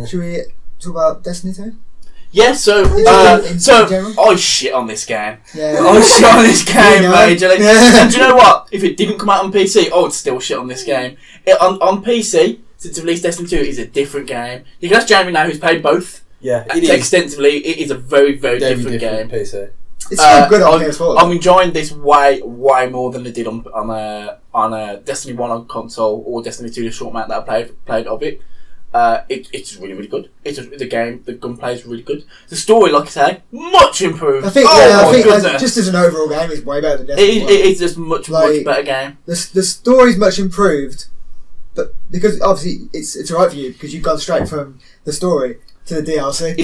Should we talk about Destiny 2? Yeah, so I shit on this game. Yeah. I shit on this game majorly. Yeah. And do you know what? If it didn't come out on PC, I would still shit on this game. On PC, since released Destiny 2, is a different game. You can ask Jamie now, who's played both. Yeah, it is. Extensively. It is a very, very different game. PC. It's still good on PS4. I'm enjoying this way more than I did on Destiny 1 on console or Destiny 2, the short amount that I played of it. It's really, really good. The gunplay is really good. The story, like I say, much improved. I think just as an overall game, it's way better than Destiny 1. It's just much better game. The story's much improved, but because obviously it's alright for you because you've gone straight from the story to the DLC.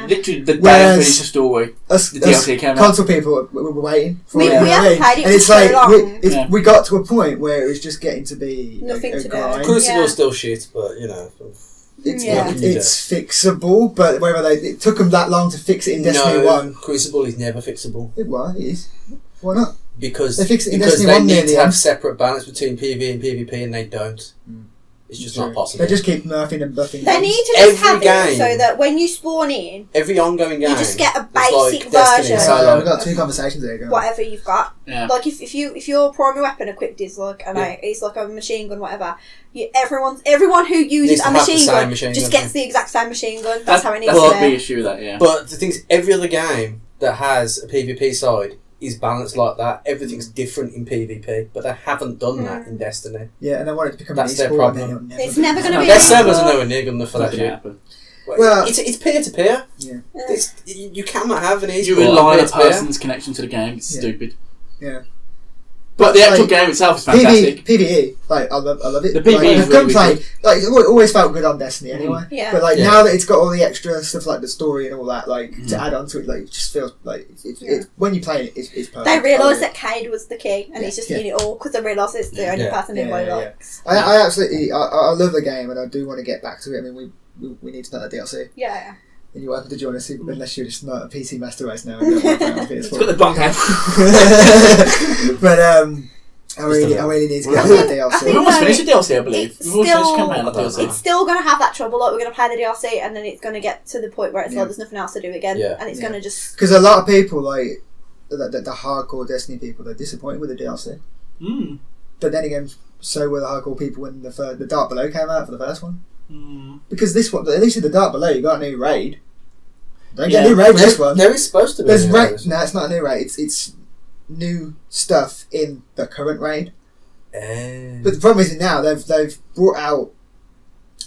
Literally, the day I finished the story, the DLC came out. Console people were waiting for it. We haven't played it for so long. We got to a point where it was just getting to be nothing to grind. do. Crucible's still shit, but you know. It's fixable, but whether it took them that long to fix it in Destiny 1. Crucible is never fixable. It is. Why not? Because they fixed it in Destiny Destiny 1 need to have separate balance between PvE and PvP, and they don't. It's just not possible. They just keep nerfing and buffing. They need to just have it so that when you spawn in, every ongoing game, you just get a basic version. We've got 2 conversations there. Whatever you've got, like if your primary weapon equipped is like it's like a machine gun, whatever. Everyone who uses a machine gun just gets the exact same machine gun. That's how it needs to be. That's the issue with that, yeah. But the thing is, every other game that has a PvP side is balanced like that. Everything's different in PvP, but they haven't done that in Destiny. Yeah, and they want it to become that's their problem. It's never going to be. Their servers are nowhere near good enough for that shit. Well, it's peer to peer. Yeah, you cannot have an easy. You rely on a person's connection to the game. It's stupid. Yeah. But the actual game itself is fantastic. PvE, I love it. The PvE is really good. It always felt good on Destiny anyway. Yeah. But now that it's got all the extra stuff like the story and all that, to add on to it, it just feels like it's when you play it, it's perfect. They realised that Cade was the key, and he's just in it all because they realised it's the only person anybody likes. I absolutely, I love the game, and I do want to get back to it. I mean, we need to start the DLC. Yeah. And you're welcome to join us, unless you're just not a PC master race now. It's got the bunk head. But I really need to get the DLC. We almost finished the DLC, I believe. We've almost finished campaign on the DLC. It's still going to have that trouble. Like, we're going to play the DLC, and then it's going to get to the point where it's like there's nothing else to do again, and it's going to just. Because a lot of people, like the hardcore Destiny people, they're disappointed with the DLC. But then again, so were the hardcore people when the Dark Below came out for the first one. Because this one, at least in the Dark Below, you got a new raid. Don't get a new raid with this one. There is supposed to be. No, it's not a new raid. It's new stuff in the current raid. But the problem is now they've brought out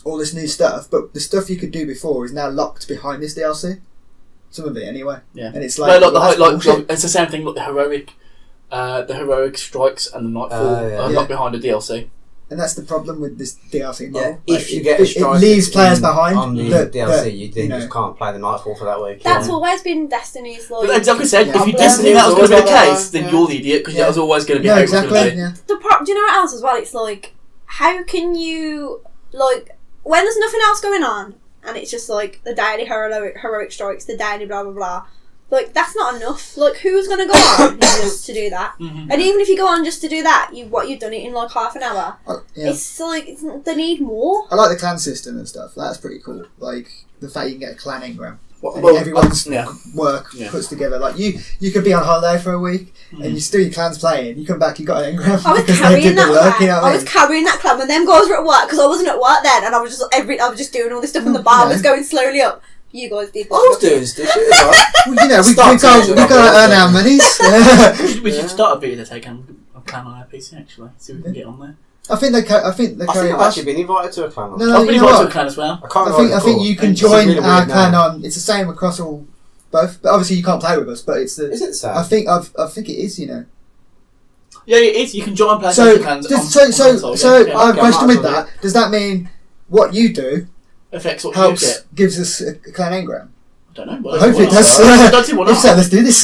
all this new stuff, but the stuff you could do before is now locked behind this DLC. Some of it anyway. Yeah. And it's like, it's the same thing. Like the heroic strikes and the nightfall are locked behind the DLC. And that's the problem with this DLC model. Yeah, if you get a strike, it leaves players behind on the DLC, you then just can't play the Nightfall for that week. That's always been Destiny's like. But like I said, if you Destiny that was going to be the case, then you're the idiot because that was always going to be. Yeah, exactly. Do you know what else as well? It's like, how can you when there's nothing else going on and it's just like the daily heroic strikes, the daily blah blah blah. Like, that's not enough. Like, who's going to go on just to do that? And even if you go on just to do that, you've done it in like half an hour. It's like, they need more. I like the clan system and stuff. That's pretty cool. Like, the fact you can get a clan engram. Everyone's work puts together. Like, you could be on holiday for a week and you still your clan's playing. You come back, you got an engram. I was carrying that clan. I was carrying that clan when them guys were at work because I wasn't at work then, and I was just doing all this stuff, and the bar was going slowly up. You guys did. I was doing stuff. Well, we got to earn our monies. We should start a Vita a clan on our PC actually. See if we can get on there. I think I've actually been invited to a clan. No, I've been invited to a clan as well. I think you can join our clan on. It's the same across both, but obviously you can't play with us. But it's the. Is it the same? I think it is. You know. Yeah, it is. You can join clans. So I have a question with that. Does that mean what you do affects what helps you get? Gives us a clan engram? I don't know. I hope it does. If so, let's do this.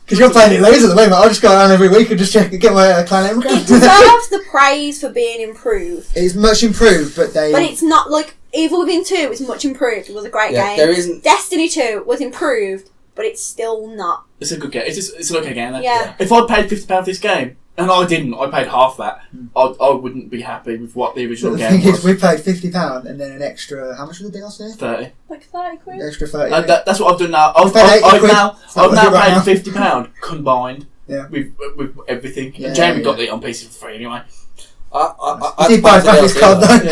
Because you're playing it loads at the moment. I'll just go around every week and just get my clan engram. It deserves the praise for being improved. It's much improved, but it's not like Evil Within 2 is much improved. It was a great game. There isn't. Destiny 2 was improved, but it's still not. It's a good game. It's an okay game. Yeah. If I paid £50 for this game, And I didn't. I paid half that. I wouldn't be happy with what the original But the game thing was. is, we paid £50 and then an extra. How much was the DLC? 30. Like 30 quid. Extra 30. That's what I've done now. We've paid 80 I've quid. now It's not paid right now. £50 combined Yeah. with everything. Yeah, And Jamie yeah. got it on PC for free anyway. I He did buy a bought the graphics card DLC.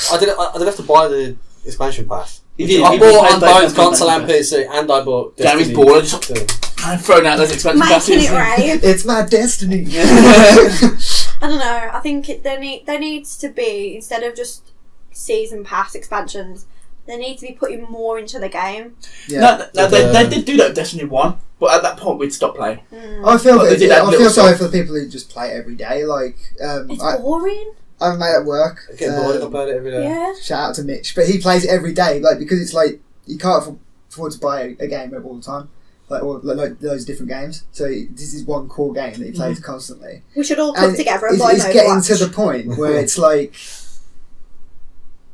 though. I did have to buy the expansion pass. He did. I He bought paid on both both console and expansion PC, and I bought Jamie's Destiny bored. Just 2. I'm throwing out those expansion Making passes. it right. It's my destiny. I don't know. I think there needs to be, instead of just season pass expansions, they need to be putting more into the game. Yeah. No, they did do that with Destiny 1, but at that point we'd stop playing. I feel But they did add I feel little sorry stuff. for the people who just play it every day. Like, It's I boring. have a mate at work. I get bored if I play it every day. Yeah. Shout out to Mitch, but he plays it every day. Like, because it's like you can't afford to buy a game all the time. Like those different games. So this is one core game that he plays constantly. We should all come together and buy It's getting Overwatch. to the point where it's like,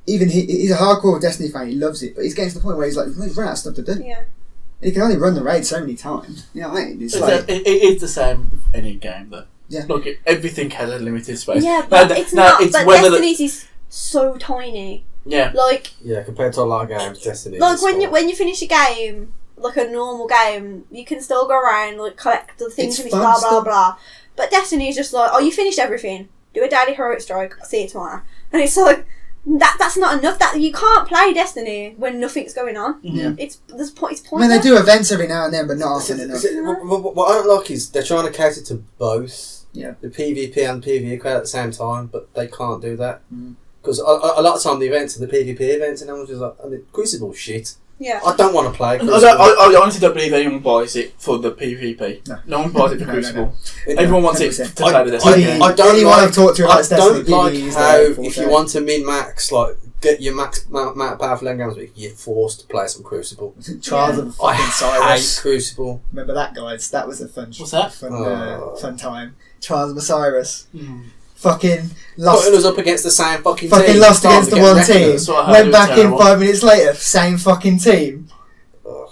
even he's a hardcore Destiny fan. He loves it, but he's getting to the point where he's like, he's run out of stuff to do. Yeah. He can only run the raid so many times. You know what I mean? It's like, It is the same with any game, though. Yeah. Look, everything has a limited space. Yeah, but it's not. But whether Destiny's is so tiny. yeah. Like Yeah, compared to a lot of games, Destiny. like is when small. you finish a game, like a normal game, you can still go around, like collect the things, It's and fun blah blah stuff. blah. But Destiny is just like, oh, you finished everything. Do a daily heroic strike. I'll see you tomorrow. And it's like that's not enough. That you can't play Destiny when nothing's going on. Yeah. It's I pointless. mean, they do events every now and then, but not often enough. What I don't like is they're trying to cater to both Yeah. the PvP and PvE crowd at the same time, but they can't do that. Mm. Because a lot of time the events are the PvP events, and everyone's just like, I mean, Crucible shit. Yeah. I don't want to play I Crucible. honestly don't believe anyone buys it for the PvP. No. one buys it for No, Crucible. no. Everyone wants it 100%. to play the Destiny game. I don't Anyone like- I've talked to about I Destiny, don't like PvE is how their if you forte. want to min-max, like, get your max amount of powerful end games, you're forced to play some Crucible. Trials of I fucking hate Cyrus. Crucible. Remember that, guys? That was a fun. What's that? Fun time. Trials of Osiris. Hmm. Fucking lost. Putting us up against the same fucking team. Fucking lost against the Starting to one get team. records. That's what I heard, Went it was back in terrible. 5 minutes later. Same fucking team. Ugh.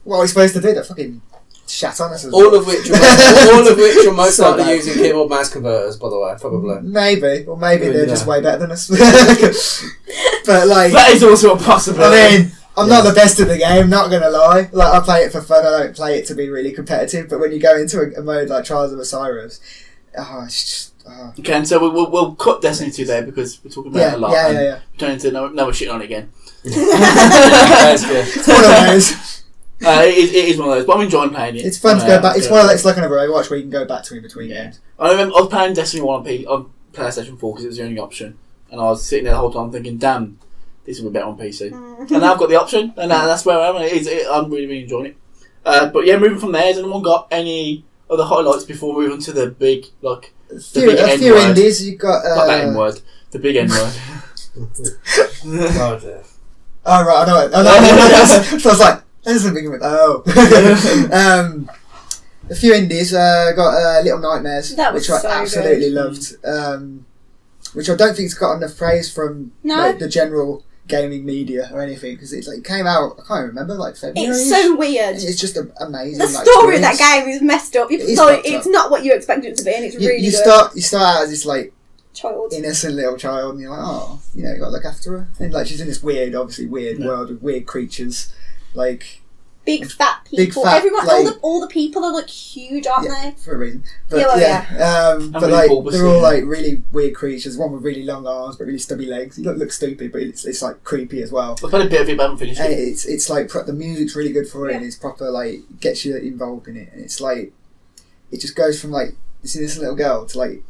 What are we supposed to do? They fucking shat on us as All well. of which are most So likely bad. using keyboard mouse converters, by the way, probably. Maybe, or maybe Maybe they're not. just way better than us. But like, That is also a possibility. I mean, I'm not the best at the game, not gonna lie. Like, I play it for fun, I don't play it to be really competitive, but when you go into a mode like Trials of Osiris, it's just... Okay, and so we'll cut Destiny 2 there because we're talking about it a lot. and yeah. Turn into another shit on it again. That's good. It's one of those. It is one of those, but I'm enjoying playing it. It's fun to go back. It's one of those, it's like another Overwatch where you can go back to in between games. I remember I was playing Destiny 1 on PlayStation 4 because it was the only option, and I was sitting there the whole time thinking, damn, this will be better on PC. And now I've got the option, and that's where I am, and I'm really, really enjoying it. But yeah, moving from there, has anyone got any other highlights before moving to the big, like, A big few N-word. indies, you've got... not that N-word, the big N-word. Oh, dear. Oh, right, I know it. So I was like, that doesn't begin with... Oh. A few indies, got Little Nightmares, That was which I so absolutely good. loved. Which I don't think's got enough praise from No. like, the general gaming media or anything, because it's like it came out, I can't remember, like February. It's so weird. It's just amazing. The like, story of that experience. game is messed up. It is Like, fucked it's up. not what you expect it to be, and it's really You good. start out as this like Child. innocent little child, and you're like, oh, you know, you got to look after her, and like she's in this weird world with weird creatures, like Big fat people. Big fat, Everyone, like- all the people are like huge, aren't yeah, they? for a reason. But Yeah, well, but really like bulbous, they're all yeah. like really weird creatures. One with really long arms but really stubby legs. He looks stupid, but it's like creepy as well. I've had a bit of it, but I haven't finished And it. it's like the music's really good for it, Yeah. and it's proper like gets you involved in it, and it's like it just goes from like this innocent little girl to like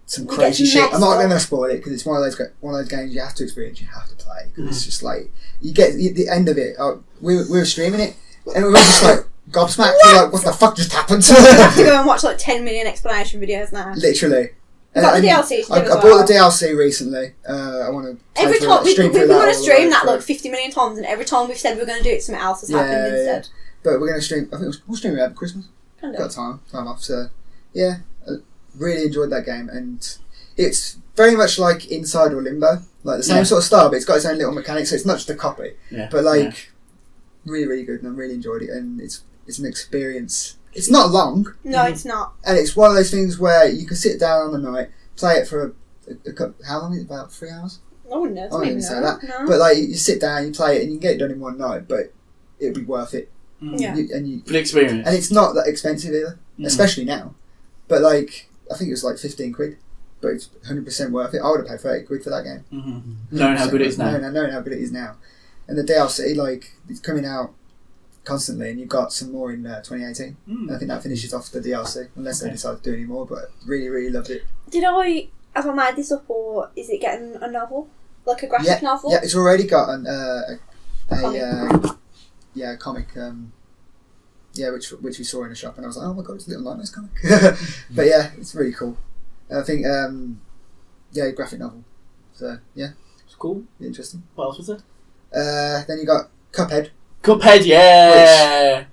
some It crazy gets shit. messed I'm not up. going to spoil it because it's one of those games you have to experience, you have to play, because Mm-hmm. it's just like you get the end of it. We were streaming it, and we were just like gobsmacked. We're like, what the fuck just happened? You have to go and watch like 10 million explanation videos now. Literally. You got the And DLC to do I as bought well. the DLC recently. I want to Every time we stream want through to all the stream way that through. like 50 million times, and every time we've said we're going to do it, something else has happened Yeah, instead. But we're going to stream. I think we'll stream it over Christmas. Kind Got of. time off. So yeah, I really enjoyed that game, and it's very much like Inside or Limbo, like the same Yeah. sort of style, but it's got its own little mechanics. So it's not just a copy, Yeah. but like Yeah. really, really good, and I really enjoyed it, and it's an experience it's not long. No, it's not. And it's one of those things where you can sit down on the night, play it for how long is it? About 3 hours? I wouldn't know. I wouldn't even say that. No. But like, you sit down, you play it, and you can get it done in one night, but it'd be worth it. Yeah. For the experience. And it's not that expensive either, especially now. But like, I think it was like 15 quid, but it's 100% worth it. I would have paid 30 quid for that game. Knowing how good it is now. Knowing how good it is now. And the DLC, like, it's coming out constantly, and you've got some more in 2018. And I think that finishes off the DLC, unless they decide to do any more, but really, really loved it. Have I made this up, or is it getting a novel? Like a graphic novel? Yeah, it's already got a comic, which we saw in a shop, and I was like, oh my god, it's a Little Nightmares comic. But yeah, it's really cool. I think, graphic novel. So, yeah. It's cool. Interesting. What else was there? Then you got Cuphead. Cuphead, yeah!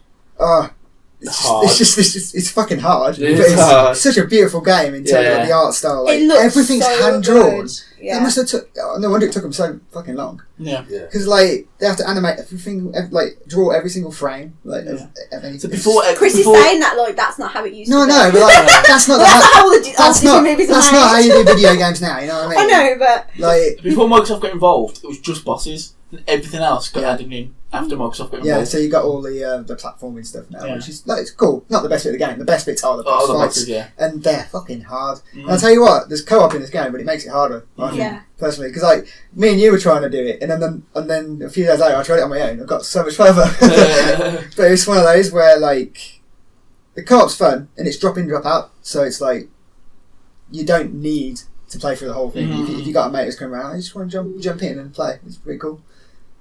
It's fucking hard. It's hard. Such a beautiful game in terms of the art style. Like, everything's so hand drawn. Yeah. It must have took. No wonder it took them so fucking long. Yeah. Because like they have to animate everything, like draw every single frame. Like of anything. So before Chris is saying that like that's not how it used to be. No, but like that's not that's not how you do video games now. You know what I mean? I know, but like before Microsoft got involved, it was just bosses, and everything else got added in after Microsoft got involved. Yeah, so you got all the platforming stuff now, which is like it's cool. Not the best bit of the game. The best bits are the boss fights, and they're fucking hard. And I'll tell you what, there's co-op in this game, but it makes it harder. I think, personally, because like me and you were trying to do it, and then a few days later I tried it on my own. I got so much further. But it's one of those where like the co-op's fun and it's drop in, drop out, so it's like you don't need to play through the whole thing. If you got a mate who's coming around, you just want to jump in and play. It's pretty cool.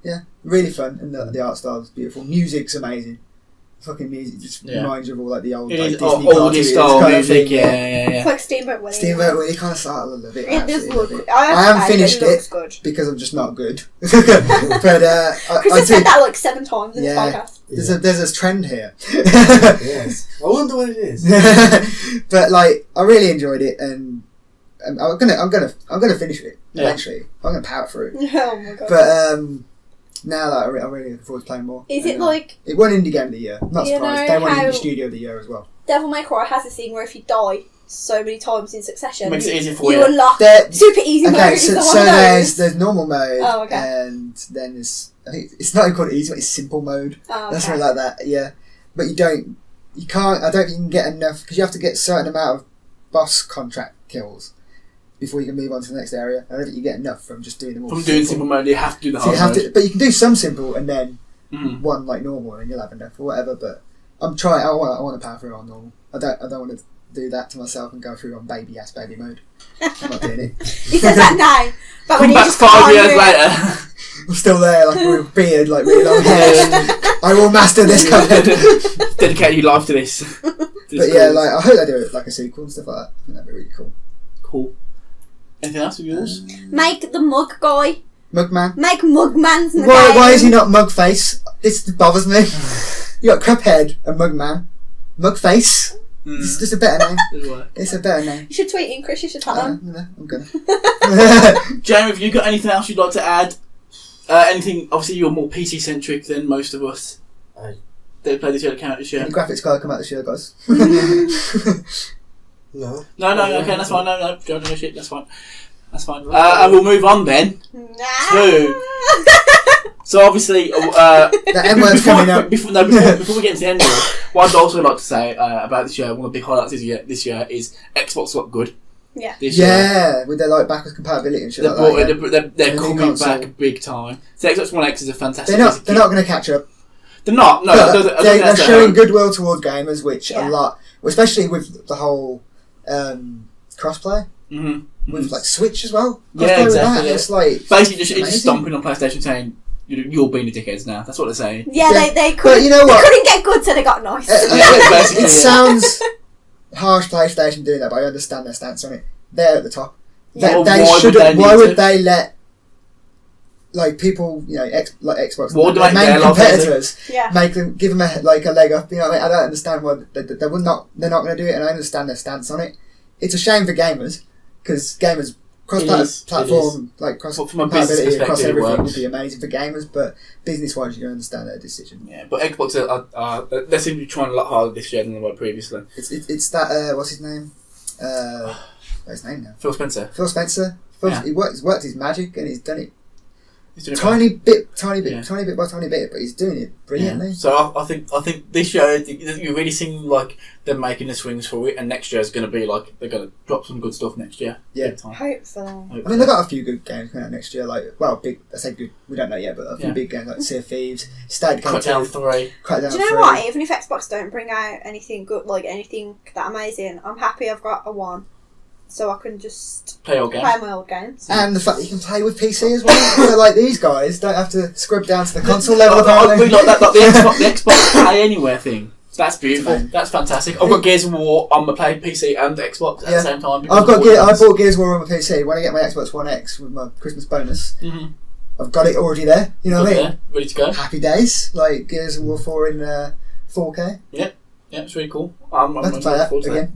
Yeah, really fun, and the art style is beautiful. Music's amazing. Fucking music just reminds you of all like the old like, Disney oldie style music. Yeah. It's like Steamboat Willie. Steamboat Willie kind of style. I love it. It does look. I haven't finished it good. because I'm just not good. But Chris has said that like 7 times in this podcast. There's a trend here. Yes, I wonder what it is. But like, I really enjoyed it, and I'm gonna finish it eventually. I'm gonna power through it. Oh my god! But now that I'm really looking forward to playing more. Is it like it won Indie Game of the Year? Not surprised. They won Indie Studio of the Year as well. Devil May Cry has this thing where if you die so many times in succession, makes it easier for you. Unlock super easy mode. Okay, so there's normal mode. Oh, okay. And then there's I think it's not even called easy, but it's simple mode. Oh, okay. That's something like that. Yeah, but you can't. I don't think you can get enough because you have to get a certain amount of boss contract kills before you can move on to the next area. I don't think you get enough from just doing them all. From doing simple mode, you have to do the hard mode. But you can do some simple and then one like normal, and you'll have enough or whatever. But I'm trying. I want to power through on normal. I don't want to do that to myself and go through on baby mode. I'm not doing it. He says that now, but when back just 5 years later, I'm still there, like with a beard, like really long hair. I will master this Cuphead. Dedicate your life to this. But yeah, like I hope they do it like a sequel and stuff like that. I think that'd be really cool. Cool. Anything else of yours? Make the mug guy. Mugman. Make Mugman's in the Why is he not Mugface? This bothers me. You got Cuphead and Mugman. Mugface. It's just a better name. It's a better name. You should tweet in, Chris. You should tell him. I'm gonna. Jamie, have you got anything else you'd like to add? Anything? Obviously, you're more PC centric than most of us. They play this year, come out this year. Any graphics card come out this year, guys? No. Okay, that's fine. No, don't do shit. That's fine. And we'll move on then to. So obviously, the M word's coming up. Before we get into the end of it, what I'd also like to say about this year, one of the big highlights this year is Xbox got good. Yeah. This year. With their like backwards compatibility and shit like that. They're coming back big time. So Xbox One X is a fantastic. They're not going to catch up. They're not. No, they're showing goodwill towards gamers, which a lot, especially with the whole crossplay. With like Switch as well. Yeah, exactly. It's like basically just stomping on PlayStation saying you're being the dickheads now. That's what they're saying. Yeah, they couldn't. But you know what? They couldn't get good, so they got nice. It sounds harsh, PlayStation doing that, but I understand their stance on it. They're at the top. Yeah. Why would they let like people, like Xbox, their main competitors, give them a leg up? You know what I mean? I don't understand why they're not going to do it, and I understand their stance on it. It's a shame for gamers because gamers cross-platform, like from a business cross-compatibility across perspective, it everything works. would be amazing for gamers, but business-wise, you can understand their decision. Yeah, but Xbox they seem to be trying a lot harder this year than they were previously. It's that what's his name? What's his name now? Phil Spencer. Phil Spencer. Yeah. He's worked his magic and he's done it. He's doing it Tiny bit by tiny bit, but he's doing it brilliantly. Yeah. So I think this year you really seem like they're making the swings for it, and next year is going to be like they're going to drop some good stuff next year. Yeah. Hopefully. I mean, they've got a few good games coming out next year. Big. I say good. We don't know yet, but a few big games like Sea of Thieves, State Crackdown 3. Do you know what? Even if Xbox don't bring out anything good, like anything that amazing, I'm happy I've got a one. So I can just play my old games. And the fact that you can play with PC as well. So like these guys don't have to scrub down to the console level. I really like that, like the Xbox Play Anywhere thing. That's beautiful. That's fantastic. I've got Gears of War on my PC and Xbox at the same time. I bought Gears of War on my PC. When I get my Xbox One X with my Christmas bonus, I've got it already there. You know what I mean? There, ready to go. Happy days. Like Gears of War 4 in 4K. Yeah, it's really cool. I'm to play that again.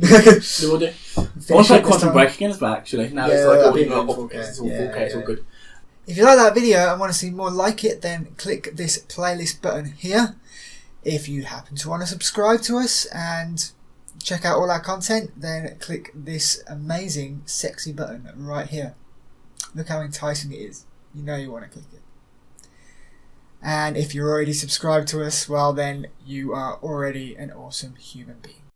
You will do. I want to play Quantum Break again as well, actually. Now it's like all 4K. It's all 4K, it's all good. If you like that video and want to see more like it, then click this playlist button here. If you happen to want to subscribe to us and check out all our content, then click this amazing, sexy button right here. Look how enticing it is. You know you want to click it. And if you're already subscribed to us, well then you are already an awesome human being.